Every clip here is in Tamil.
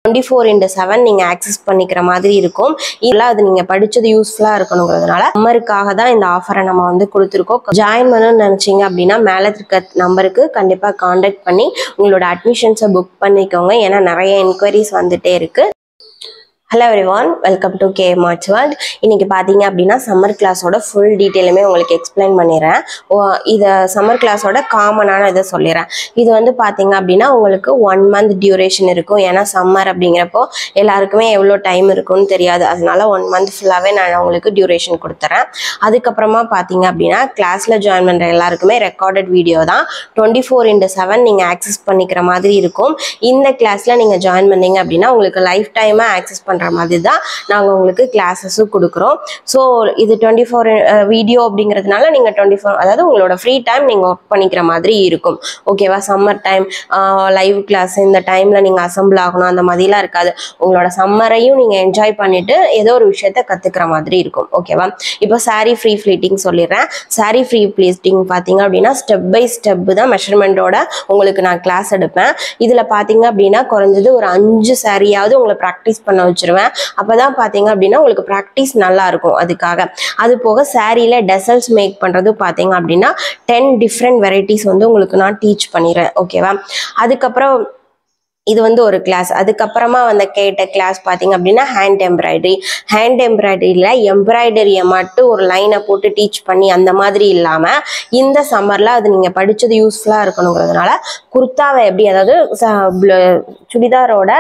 24/7 நீங்க ஆக்சஸ் பண்ணிக்கிற மாதிரி இருக்கும். இதெல்லாம் அது நீங்க படிச்சது யூஸ்ஃபுல்லா இருக்கணுங்கிறதுனால சம்மருக்காக தான் இந்த ஆஃபரை நம்ம வந்து கொடுத்துருக்கோம். ஜாயின் பண்ணணும்னு நினைச்சீங்க அப்படின்னா மேலே இருக்க நம்பருக்கு கண்டிப்பா காண்டாக்ட் பண்ணி உங்களோட அட்மிஷன்ஸை புக் பண்ணிக்கோங்க. ஏன்னா நிறைய என்கொயரிஸ் வந்துட்டே இருக்கு. Hello everyone, welcome to KM Arts World. இன்னைக்கு பார்த்தீங்க அப்படின்னா சம்மர் கிளாஸோட ஃபுல் டீட்டெயிலுமே உங்களுக்கு எக்ஸ்பிளைன் பண்ணிடுறேன். இதை சம்மர் கிளாஸோட காமனான இதை சொல்லிடுறேன். இது வந்து பார்த்தீங்க அப்படின்னா உங்களுக்கு 1 month டியூரேஷன் இருக்கும். ஏன்னா சம்மர் அப்படிங்கிறப்போ எல்லாருக்குமே எவ்வளோ டைம் இருக்குன்னு தெரியாது. அதனால 1 month ஃபுல்லாகவே நான் உங்களுக்கு டியூரேஷன் கொடுத்துறேன். அதுக்கப்புறமா பார்த்தீங்க அப்படின்னா கிளாஸில் ஜாயின் பண்ணுற எல்லாருக்குமே ரெக்கார்டட் வீடியோ தான் 24/7 நீங்கள் ஆக்சஸ் பண்ணிக்கிற மாதிரி இருக்கும். இந்த கிளாஸில் நீங்கள் ஜாயின் பண்ணீங்க அப்படின்னா உங்களுக்கு லைஃப் டைமாக ஆக்சஸ் பண்ணுற மாதிரி தான் நாங்கள் உங்களுக்கு கிளாஸஸும் கொடுக்குறோம். ஸோ இது 24 வீடியோ அப்படிங்கிறதுனால நீங்கள் 24 அதாவது உங்களோட ஃப்ரீ டைம் நீங்கள் ஒர்க் பண்ணிக்கிற மாதிரி இருக்கும். ஓகேவா? சம்மர் டைம் லைவ் கிளாஸ் இந்த டைமில் நீங்கள் அசம்பிள் ஆகணும் அந்த மாதிரிலாம் இருக்காது. உங்களோட சம்மரையும் நீங்கள் என்ஜாய் பண்ணிவிட்டு ஏதோ ஒரு விஷயத்த கற்றுக்கிற மாதிரி இருக்கும். ஓகேவா? இப்போ சாரீ ஃப்ரீ ஃப்ளீட்டிங் சொல்லிடுறேன். சாரீ ஃப்ரீ ஃப்ளீட்டிங் பார்த்தீங்க அப்படின்னா ஸ்டெப் பை ஸ்டெப் தான் மெஷர்மெண்ட்டோட உங்களுக்கு நான் கிளாஸ் எடுப்பேன். இதில் பார்த்தீங்க அப்படின்னா குறைஞ்சது ஒரு 5 சாரியாவது உங்களை ப்ராக்டிஸ் பண்ண வச்சிருவேன். அப்பதான் பாத்தீங்க அப்படின்னா உங்களுக்கு பிராக்டிஸ் நல்லா இருக்கும். அதுக்காக அது போக சாரியில டெசல்ஸ் மேக் பண்றது பாத்தீங்க அப்படின்னா 10 டிஃப்ரெண்ட் வெரைட்டிஸ் வந்து உங்களுக்கு நான் டீச் பண்ணிடுறேன். ஓகேவா? அதுக்கப்புறம் இது வந்து ஒரு கிளாஸ். அதுக்கப்புறமா வந்து கேட்ட கிளாஸ் பார்த்தீங்க அப்படின்னா ஹேண்ட் எம்ப்ராய்டரி. ஹேண்ட் எம்ப்ராய்டரியில் எம்ப்ராய்டரியை மட்டும் ஒரு லைனை போட்டு டீச் பண்ணி அந்த மாதிரி இல்லாமல் இந்த சம்மரில் அது நீங்கள் படித்தது யூஸ்ஃபுல்லாக இருக்கணுங்கிறதுனால குர்த்தாவை எப்படி, அதாவது சுடிதாரோட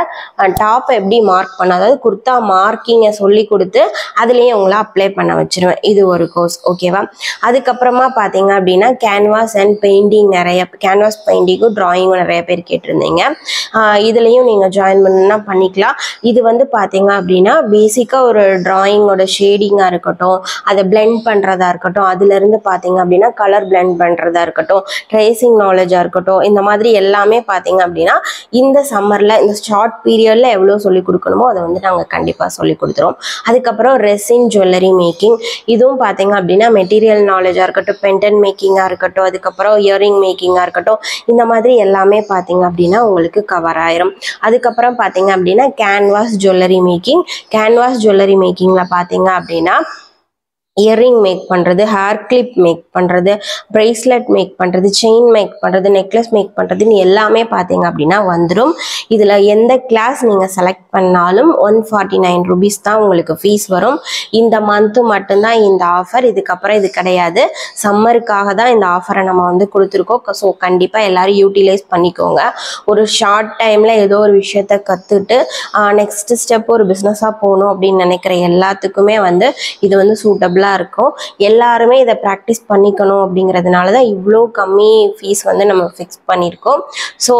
டாப்பை எப்படி மார்க் பண்ண, அதாவது குர்த்தா மார்க்கிங்கை சொல்லி கொடுத்து அதுலேயும் உங்களை அப்ளை பண்ண வச்சிருவேன். இது ஒரு கோர்ஸ். ஓகேவா? அதுக்கப்புறமா பார்த்தீங்க அப்படின்னா கேன்வாஸ் அண்ட் பெயிண்டிங், நிறைய கேன்வாஸ் பெயிண்டிங்கும் ட்ராயிங்கும் நிறைய பேர் கேட்டிருந்தீங்க. இதுலேயும் நீங்கள் ஜாயின் பண்ணா பண்ணிக்கலாம். இது வந்து பார்த்தீங்க அப்படின்னா பேசிக்காக ஒரு ட்ராயிங்கோட ஷேடிங்காக இருக்கட்டும், அதை பிளெண்ட் பண்ணுறதா இருக்கட்டும், அதுலேருந்து பார்த்தீங்க அப்படின்னா கலர் பிளெண்ட் பண்ணுறதா இருக்கட்டும், ட்ரேசிங் நாலேஜாக இருக்கட்டும், இந்த மாதிரி எல்லாமே பார்த்தீங்க அப்படின்னா இந்த சம்மரில் இந்த ஷார்ட் பீரியடில் எவ்வளோ சொல்லிக் கொடுக்கணுமோ அதை வந்து நாங்கள் கண்டிப்பாக சொல்லிக் கொடுத்துருவோம். அதுக்கப்புறம் ரெசின் ஜுவல்லரி மேக்கிங், இதுவும் பார்த்தீங்க அப்படின்னா மெட்டீரியல் நாலேஜாக இருக்கட்டும், பென்டன் மேக்கிங்காக இருக்கட்டும், அதுக்கப்புறம் இயரிங் மேக்கிங்காக இருக்கட்டும், இந்த மாதிரி எல்லாமே பார்த்தீங்க அப்படின்னா உங்களுக்கு கவர் ஆயிரும். அதுக்கப்புறம் பார்த்தீங்க அப்படின்னா canvas jewellery making. Canvas jewellery மேக்கிங்கில் பார்த்தீங்க அப்படின்னா இயரிங் மேக் பண்ணுறது, ஹேர் கிளிப் மேக் பண்ணுறது, ப்ரேஸ்லெட் மேக் பண்ணுறது, செயின் மேக் பண்ணுறது, நெக்லஸ் மேக் பண்ணுறதுன்னு எல்லாமே பார்த்தீங்க அப்படின்னா வந்துடும். இதில் எந்த கிளாஸ் நீங்கள் செலக்ட் பண்ணாலும் 149 rupees தான் உங்களுக்கு ஃபீஸ் வரும். இந்த மந்த்து மட்டும்தான் இந்த ஆஃபர். இதுக்கப்புறம் இது கிடையாது. சம்மருக்காக தான் இந்த ஆஃபரை நம்ம வந்து கொடுத்துருக்கோம். ஸோ கண்டிப்பாக எல்லோரும் யூட்டிலைஸ் பண்ணிக்கோங்க. ஒரு ஷார்ட் டைமில் ஏதோ ஒரு விஷயத்த கற்றுட்டு நெக்ஸ்ட் ஸ்டெப் ஒரு பிஸ்னஸாக போகணும் அப்படின்னு நினைக்கிற எல்லாத்துக்குமே வந்து இது வந்து சூட்டபிளாக இருக்கும். எல்லாருமே இதை ப்ராக்டிஸ் பண்ணிக்கணும் அப்படிங்கிறதுனால தான் இவ்வளோ கம்மி ஃபீஸ் வந்து நம்ம ஃபிக்ஸ் பண்ணியிருக்கோம். ஸோ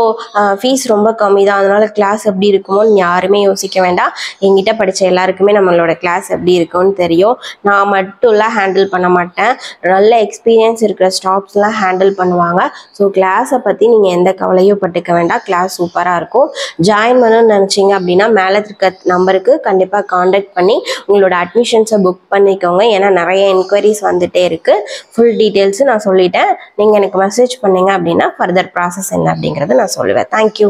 ஃபீஸ் ரொம்ப கம்மி தான். அதனால கிளாஸ் எப்படி இருக்குமோன்னு யாருமே யோசிக்க வேண்டாம். எங்கிட்ட படித்த எல்லாருக்குமே நம்மளோட கிளாஸ் எப்படி இருக்கும்னு தெரியும். நான் மட்டும்லாம் ஹேண்டில் பண்ண மாட்டேன். நல்ல எக்ஸ்பீரியன்ஸ் இருக்கிற ஸ்டாஃப்ஸ்லாம் ஹேண்டில் பண்ணுவாங்க. ஸோ கிளாஸை பற்றி நீங்கள் எந்த கவலையும் பட்டுக்க வேண்டாம். கிளாஸ் சூப்பராக இருக்கும். ஜாயின் பண்ணணும்னு நினச்சிங்க அப்படின்னா மேலே இருக்க நம்பருக்கு கண்டிப்பாக காண்டாக்ட் பண்ணி உங்களோட அட்மிஷன்ஸை புக் பண்ணிக்கோங்க. ஏன்னா நிறைய என்கொயரிஸ் வந்துட்டே இருக்கு. ஃபுல் டீட்டெயில்ஸு நான் சொல்லிட்டேன். நீங்கள் எனக்கு மெசேஜ் பண்ணீங்க அப்படின்னா ஃபர்தர் ப்ராசஸ் என்ன அப்படிங்கிறத நான் சொல்லுவேன். தேங்க்யூ.